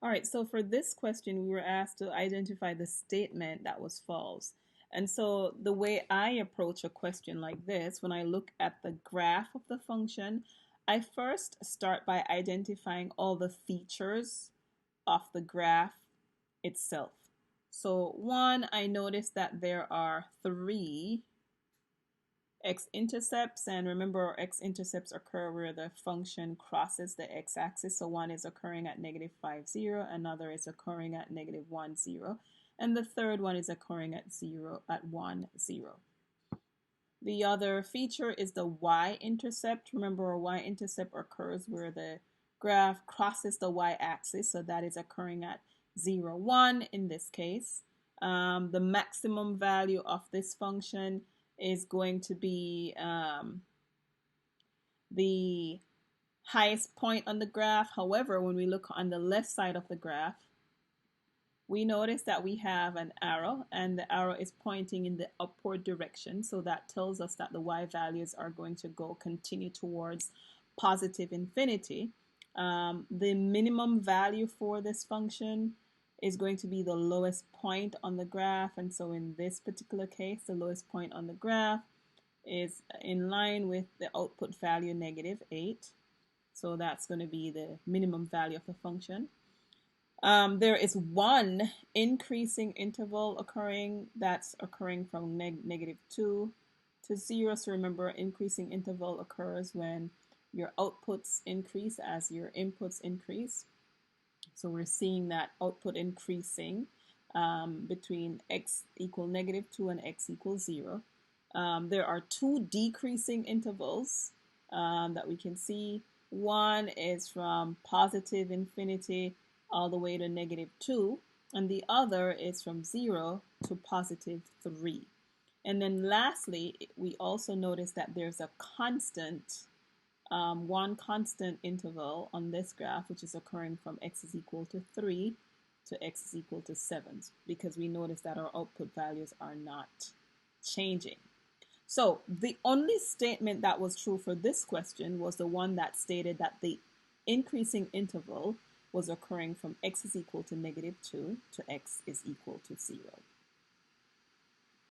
All right, so for this question, we were asked to identify the statement that was false. And so the way I approach a question like this, when I look at the graph of the function, I first start by identifying all the features of the graph itself. So one, I noticed that there are three x-intercepts, and remember x-intercepts occur where the function crosses the x-axis. So one is occurring at negative 5, 0, another is occurring at negative 1, 0, and the third one is occurring at 1, 0. The other feature is the y-intercept. Remember, a y-intercept occurs where the graph crosses the y-axis, so that is occurring at 0, 1 in this case. The maximum value of this function is going to be the highest point on the graph. However, when we look on the left side of the graph, we notice that we have an arrow, and the arrow is pointing in the upward direction. So that tells us that the y values are going to continue towards positive infinity. The minimum value for this function is going to be the lowest point on the graph. And so in this particular case, the lowest point on the graph is in line with the output value negative 8. So that's going to be the minimum value of the function. There is one increasing interval occurring that's occurring from negative 2 to 0. So remember, increasing interval occurs when your outputs increase as your inputs increase. So we're seeing that output increasing between x equal negative 2 and x equals 0. There are two decreasing intervals that we can see. One is from positive infinity all the way to negative 2, and the other is from 0 to positive 3. And then lastly, we also notice that there's a constant, one constant interval on this graph, which is occurring from x is equal to 3 to x is equal to 7, because we notice that our output values are not changing. So the only statement that was true for this question was the one that stated that the increasing interval was occurring from x is equal to negative 2 to x is equal to 0.